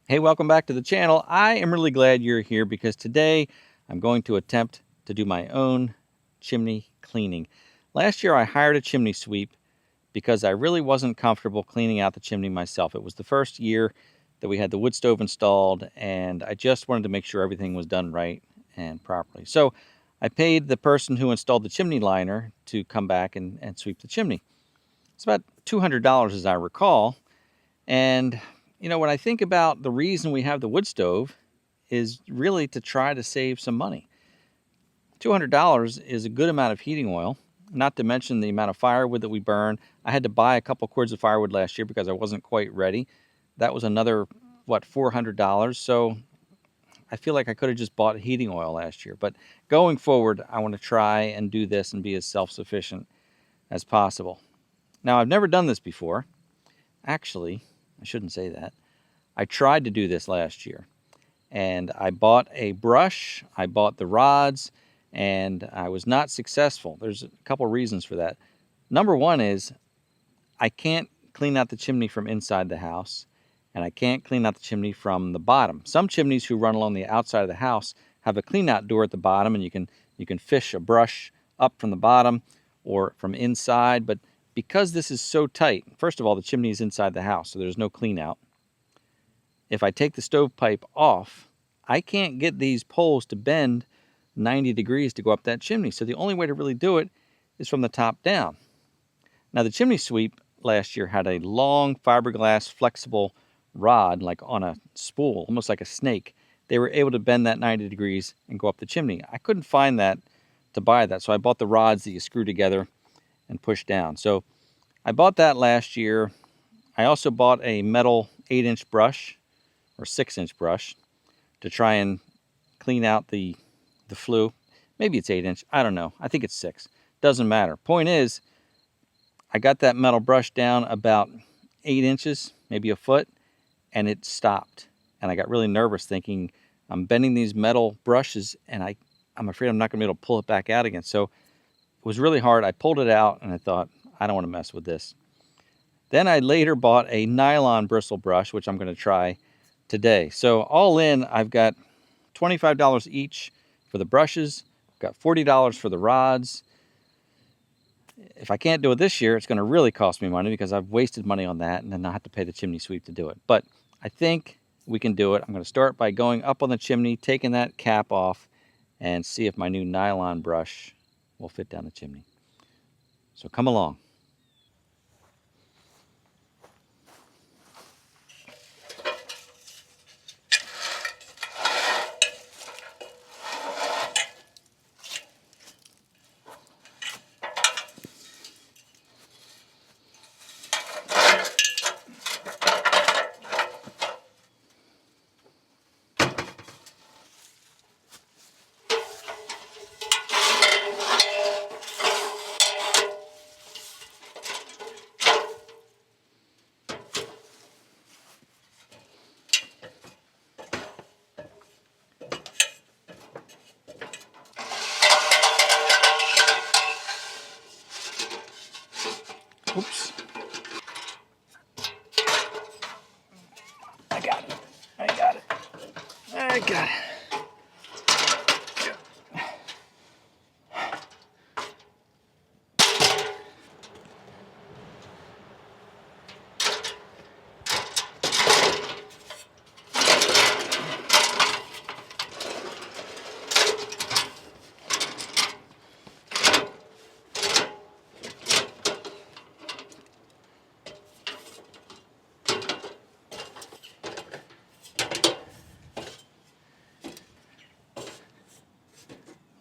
Hey, welcome back to the channel. I am really glad you're here because today I'm going to attempt to do my own chimney cleaning. Last year I hired a chimney sweep because I really wasn't comfortable cleaning out the chimney myself. It was the first year that we had the wood stove installed and I just wanted to make sure everything was done right and properly. So I paid the person who installed the chimney liner to come back and sweep the chimney. It's about $200 as I recall. And you know, when I think about the reason we have the wood stove is really to try to save some money. $200 is a good amount of heating oil, not to mention the amount of firewood that we burn. I had to buy a couple cords of firewood last year because I wasn't quite ready. That was another, what, $400. So I feel like I could have just bought heating oil last year. But going forward, I want to try and do this and be as self-sufficient as possible. Now, I've never done this before. Actually, I shouldn't say that. I tried to do this last year and I bought a brush, I bought the rods, and I was not successful. There's a couple reasons for that. Number one is I can't clean out the chimney from inside the house and I can't clean out the chimney from the bottom. Some chimneys who run along the outside of the house have a clean out door at the bottom and you can fish a brush up from the bottom or from inside, but because this is so tight, first of all, the chimney is inside the house, so there's no clean out. If I take the stovepipe off, I can't get these poles to bend 90 degrees to go up that chimney. So the only way to really do it is from the top down. Now the chimney sweep last year had a long fiberglass flexible rod, like on a spool, almost like a snake. They were able to bend that 90 degrees and go up the chimney. I couldn't find that to buy that, so I bought the rods that you screw together and push down. So I bought that last year. I also bought a metal 8-inch brush or 6-inch brush to try and clean out the flue. Maybe it's 8-inch, I don't know. I think it's 6. Doesn't matter. Point is, I got that metal brush down about 8 inches, maybe a foot, and it stopped. And I got really nervous thinking, I'm bending these metal brushes and I'm afraid I'm not gonna be able to pull it back out again. So it was really hard. I pulled it out and I thought, I don't want to mess with this. Then I later bought a nylon bristle brush, which I'm going to try today. So all in, I've got $25 each for the brushes. I've got $40 for the rods. If I can't do it this year, it's going to really cost me money because I've wasted money on that and then I have to pay the chimney sweep to do it. But I think we can do it. I'm going to start by going up on the chimney, taking that cap off, and see if my new nylon brush will fit down the chimney. So come along. Oops. I got it. I got it. I got it.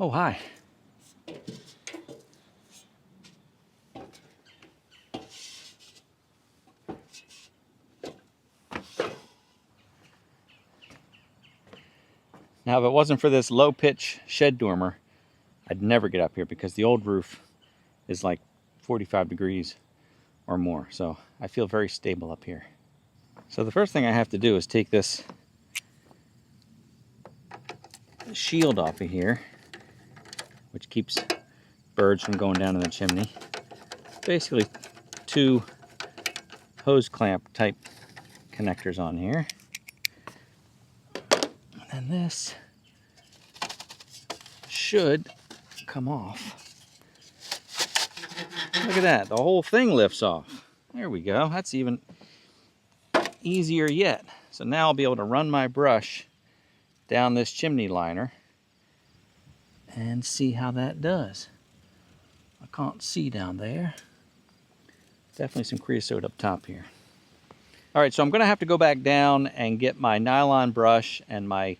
Oh, hi. Now, if it wasn't for this low pitch shed dormer, I'd never get up here because the old roof is like 45 degrees or more. So I feel very stable up here. So the first thing I have to do is take this shield off of here, which keeps birds from going down in the chimney. Basically 2 hose clamp type connectors on here. And this should come off. Look at that, the whole thing lifts off. There we go, that's even easier yet. So now I'll be able to run my brush down this chimney liner and see how that does. I can't see down there. Definitely some creosote up top here. All right, so I'm gonna have to go back down and get my nylon brush and my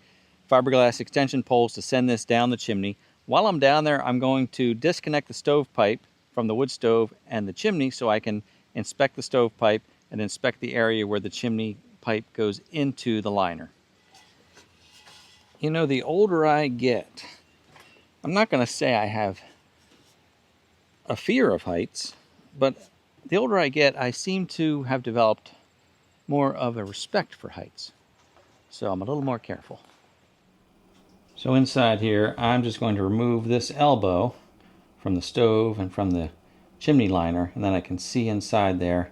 fiberglass extension poles to send this down the chimney. While I'm down there, I'm going to disconnect the stovepipe from the wood stove and the chimney so I can inspect the stovepipe and inspect the area where the chimney pipe goes into the liner. You know, the older I get, I'm not gonna say I have a fear of heights, but the older I get, I seem to have developed more of a respect for heights. So I'm a little more careful. So inside here, I'm just going to remove this elbow from the stove and from the chimney liner, and then I can see inside there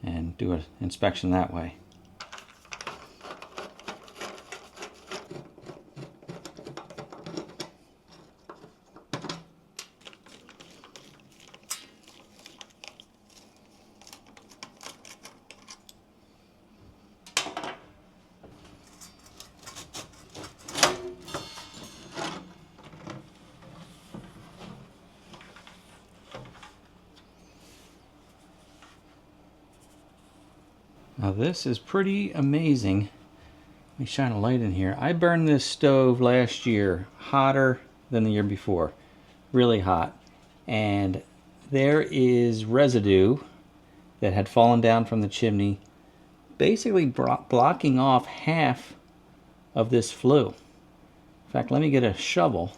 and do an inspection that way. Now this is pretty amazing. Let me shine a light in here. I burned this stove last year, hotter than the year before, really hot. And there is residue that had fallen down from the chimney, basically blocking off half of this flue. In fact, let me get a shovel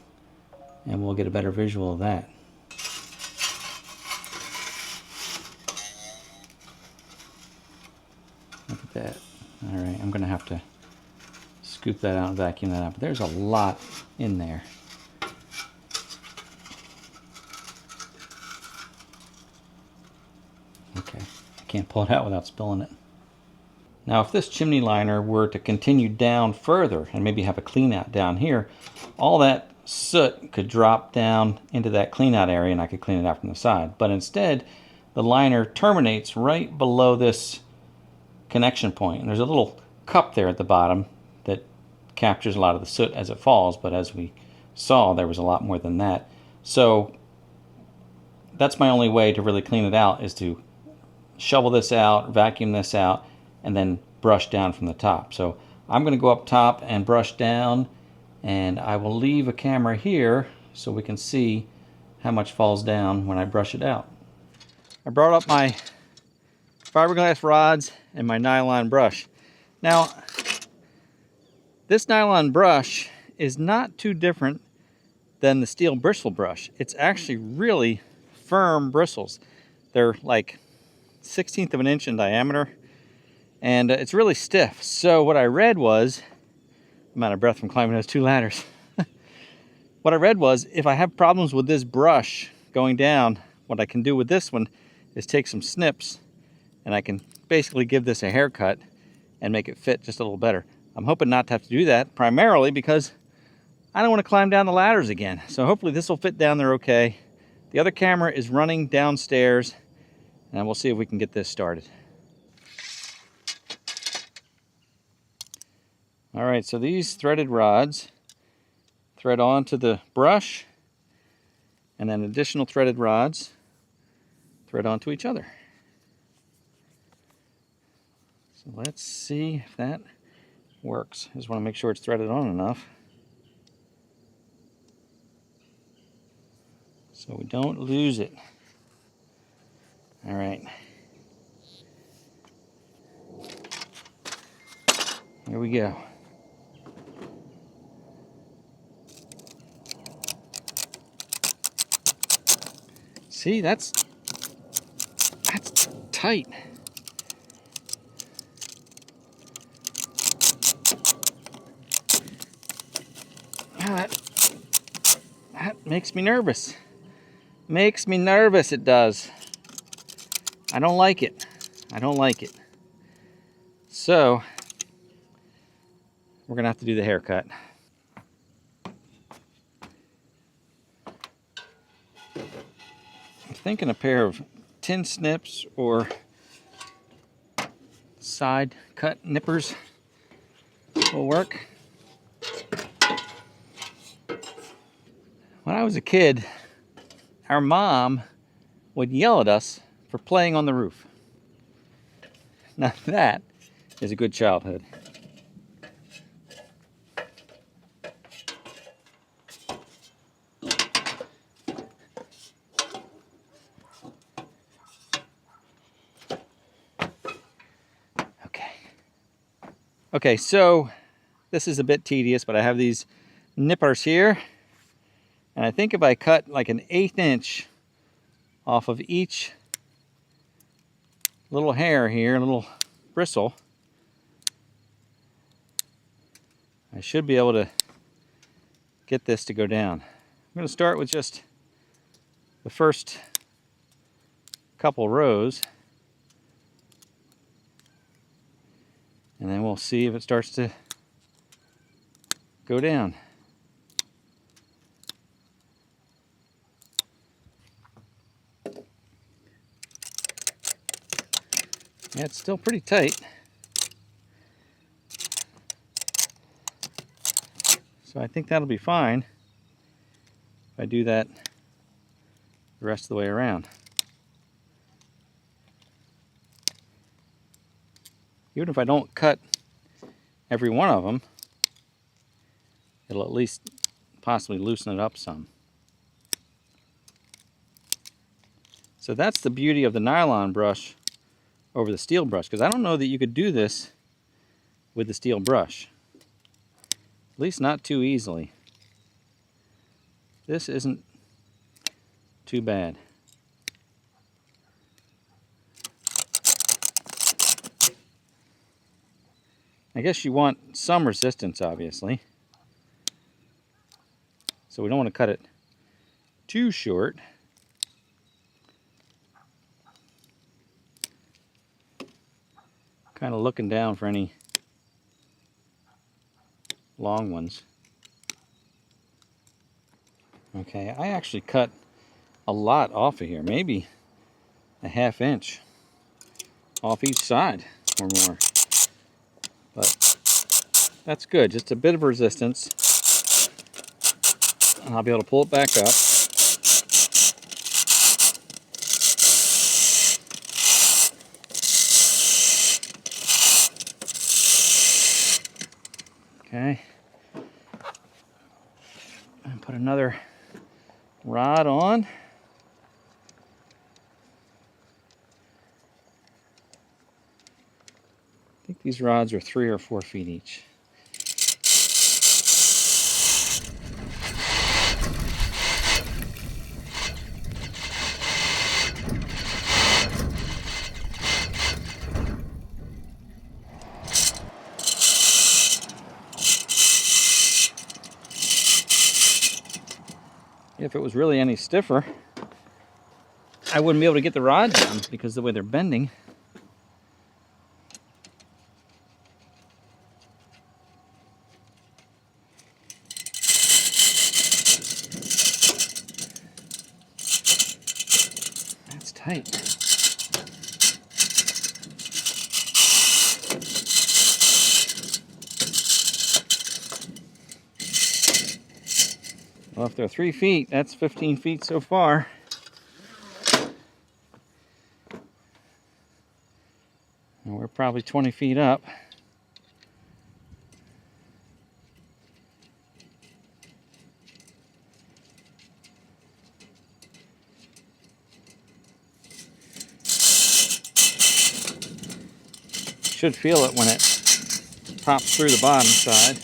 and we'll get a better visual of that. Look at that. All right, I'm gonna have to scoop that out and vacuum that out, but there's a lot in there. Okay, I can't pull it out without spilling it. Now, if this chimney liner were to continue down further and maybe have a clean out down here, all that soot could drop down into that clean out area and I could clean it out from the side. But instead, the liner terminates right below this connection point. And there's a little cup there at the bottom that captures a lot of the soot as it falls, but as we saw, there was a lot more than that. So that's my only way to really clean it out, is to shovel this out, vacuum this out, and then brush down from the top. So I'm going to go up top and brush down, and I will leave a camera here so we can see how much falls down when I brush it out. I brought up my fiberglass rods and my nylon brush. Now, this nylon brush is not too different than the steel bristle brush. It's actually really firm bristles. They're like 1/16 of an inch in diameter, and it's really stiff. So what I read was, I'm out of breath from climbing those 2 ladders. What I read was, if I have problems with this brush going down, what I can do with this one is take some snips and I can basically give this a haircut and make it fit just a little better. I'm hoping not to have to do that, primarily because I don't want to climb down the ladders again. So hopefully this will fit down there okay. The other camera is running downstairs, and we'll see if we can get this started. All right, so these threaded rods thread onto the brush, and then additional threaded rods thread onto each other. So let's see if that works. I just want to make sure it's threaded on enough so we don't lose it. All right. Here we go. See, that's tight. That makes me nervous. Makes me nervous, it does. I don't like it. I don't like it. So, we're gonna have to do the haircut. I'm thinking a pair of tin snips or side cut nippers will work. When I was a kid, our mom would yell at us for playing on the roof. Now that is a good childhood. Okay, so this is a bit tedious, but I have these nippers here. And I think if I cut like an 1/8 inch off of each little hair here, little bristle, I should be able to get this to go down. I'm going to start with just the first couple rows. And then we'll see if it starts to go down. Yeah, it's still pretty tight. So I think that'll be fine if I do that the rest of the way around. Even if I don't cut every one of them, it'll at least possibly loosen it up some. So that's the beauty of the nylon brush over the steel brush, because I don't know that you could do this with the steel brush. At least not too easily. This isn't too bad. I guess you want some resistance, obviously. So we don't want to cut it too short. Kind of looking down for any long ones. Okay, I actually cut a lot off of here, maybe a 1/2 inch off each side or more. But that's good, just a bit of resistance. And I'll be able to pull it back up. Okay. And put another rod on. I think these rods are 3 or 4 feet each. If it was really any stiffer, I wouldn't be able to get the rod down because of the way they're bending. That's tight. Well, if they're 3 feet, that's 15 feet so far. And we're probably 20 feet up. Should feel it when it pops through the bottom side.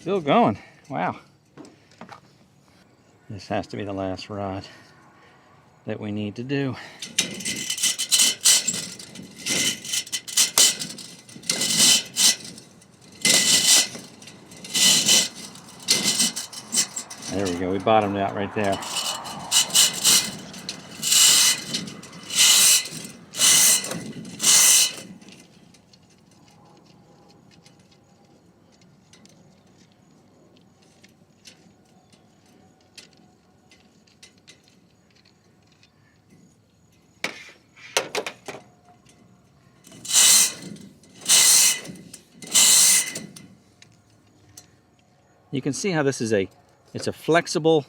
Still going. Wow. This has to be the last rod that we need to do. There we go. We bottomed out right there. You can see how this is it's a flexible,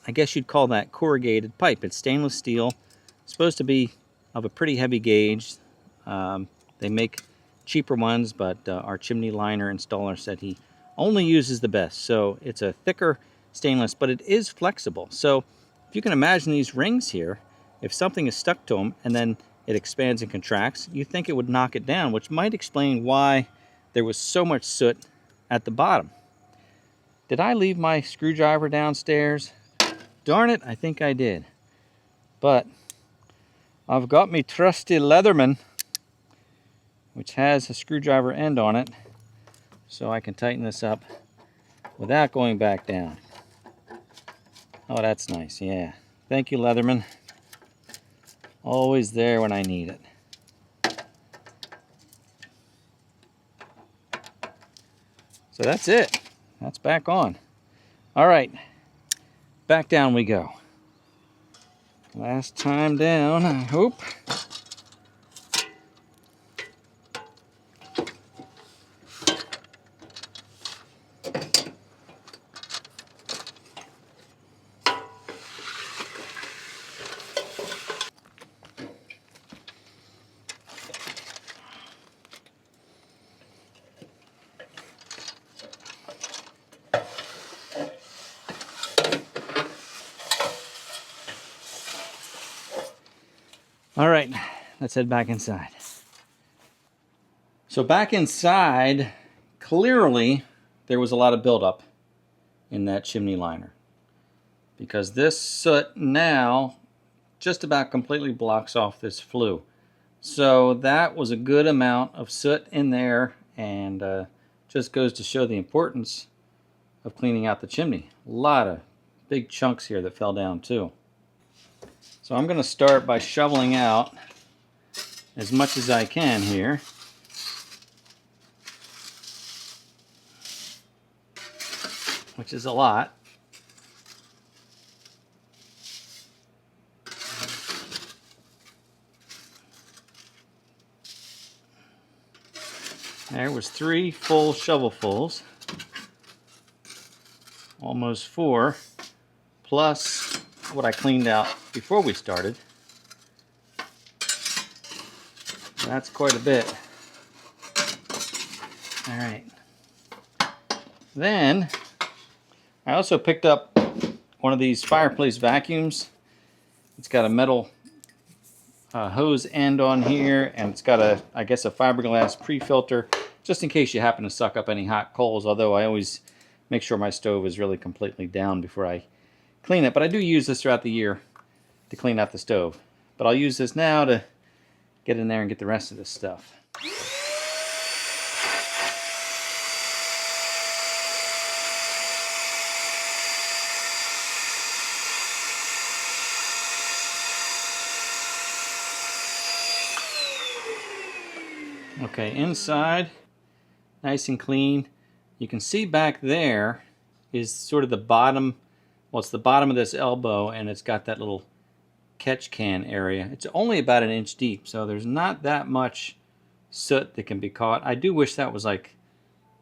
I guess you'd call that corrugated pipe. It's stainless steel, it's supposed to be of a pretty heavy gauge. They make cheaper ones, but our chimney liner installer said he only uses the best. So it's a thicker stainless, but it is flexible. So if you can imagine these rings here, if something is stuck to them and then it expands and contracts, you think it would knock it down, which might explain why there was so much soot at the bottom. Did I leave my screwdriver downstairs? Darn it, I think I did. But I've got my trusty Leatherman, which has a screwdriver end on it, so I can tighten this up without going back down. Oh, that's nice, yeah. Thank you, Leatherman. Always there when I need it. So that's it. That's back on. All right, back down we go. Last time down, I hope. All right, let's head back inside. So back inside, clearly there was a lot of buildup in that chimney liner, because this soot now just about completely blocks off this flue. So that was a good amount of soot in there, and just goes to show the importance of cleaning out the chimney. A lot of big chunks here that fell down too. So I'm going to start by shoveling out as much as I can here. Which is a lot. There was 3 full shovelfuls. Almost 4, plus what I cleaned out before we started. That's quite a bit. All right. Then I also picked up one of these fireplace vacuums. It's got a metal hose end on here, and it's got a, I guess, a fiberglass pre-filter, just in case you happen to suck up any hot coals, although I always make sure my stove is really completely down before I clean it. But I do use this throughout the year to clean out the stove. But I'll use this now to get in there and get the rest of this stuff. Okay, inside, nice and clean. You can see back there is sort of the bottom, well, it's the bottom of this elbow, and it's got that little catch can area. It's only about 1 inch deep, so there's not that much soot that can be caught. I do wish that was like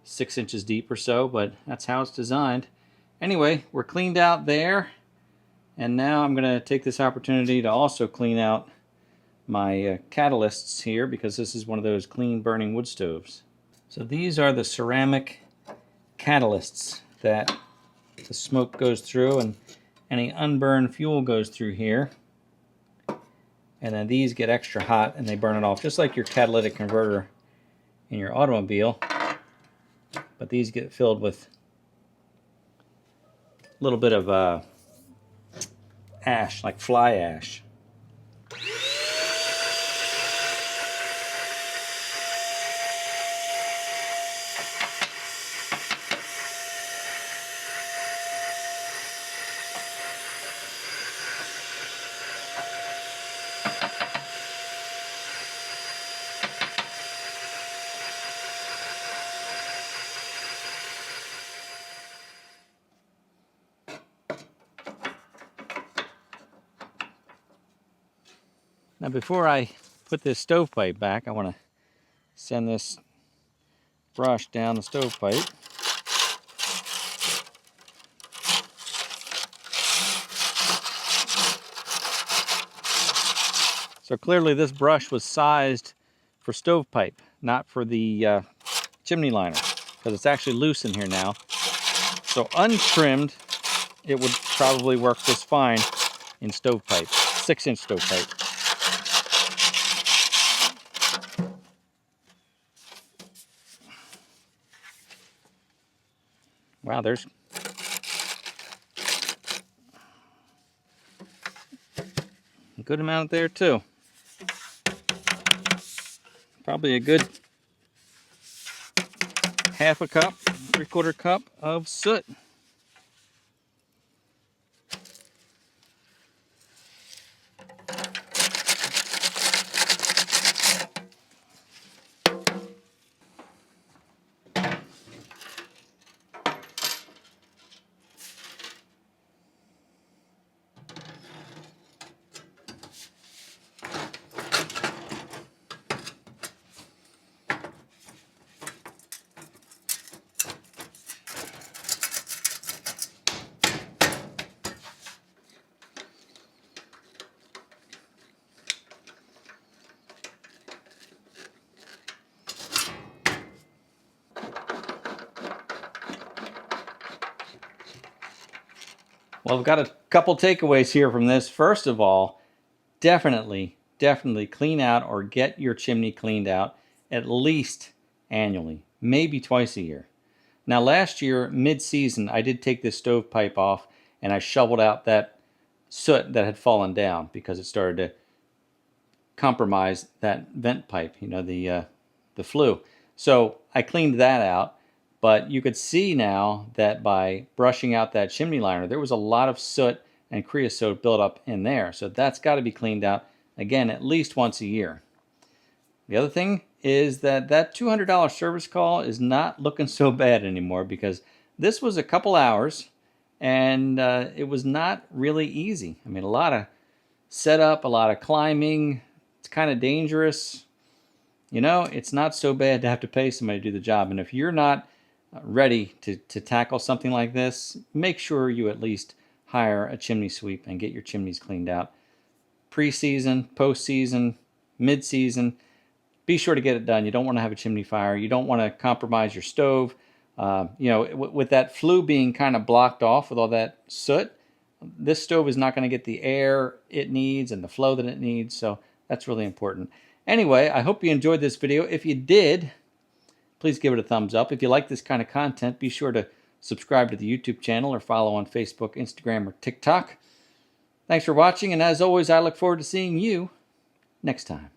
6 inches deep or so, but that's how it's designed. Anyway, we're cleaned out there, and now I'm going to take this opportunity to also clean out my catalysts here, because this is one of those clean burning wood stoves. So these are the ceramic catalysts that the smoke goes through and any unburned fuel goes through here. And then these get extra hot and they burn it off, just like your catalytic converter in your automobile. But these get filled with a little bit of ash, like fly ash. Now before I put this stovepipe back, I want to send this brush down the stovepipe. So clearly this brush was sized for stovepipe, not for the chimney liner, because it's actually loose in here now. So untrimmed, it would probably work just fine in stovepipe, 6-inch stovepipe. Wow, there's a good amount there too. Probably a good half a cup, 3/4 cup of soot. Well, I've got a couple takeaways here from this. First of all, definitely clean out or get your chimney cleaned out at least annually, maybe twice a year. Now last year, mid-season, I did take this stovepipe off and I shoveled out that soot that had fallen down because it started to compromise that vent pipe, you know, the flue. So I cleaned that out. But you could see now that by brushing out that chimney liner, there was a lot of soot and creosote built up in there. So that's got to be cleaned out, again, at least once a year. The other thing is that $200 service call is not looking so bad anymore, because this was a couple hours and it was not really easy. I mean, a lot of setup, a lot of climbing. It's kind of dangerous. You know, it's not so bad to have to pay somebody to do the job. And if you're not ready to tackle something like this, make sure you at least hire a chimney sweep and get your chimneys cleaned out. Pre-season, post-season, mid-season, be sure to get it done. You don't want to have a chimney fire. You don't want to compromise your stove. You know, with that flue being kind of blocked off with all that soot, this stove is not going to get the air it needs and the flow that it needs. So that's really important. Anyway, I hope you enjoyed this video. If you did, please give it a thumbs up. If you like this kind of content, be sure to subscribe to the YouTube channel or follow on Facebook, Instagram, or TikTok. Thanks for watching, and as always, I look forward to seeing you next time.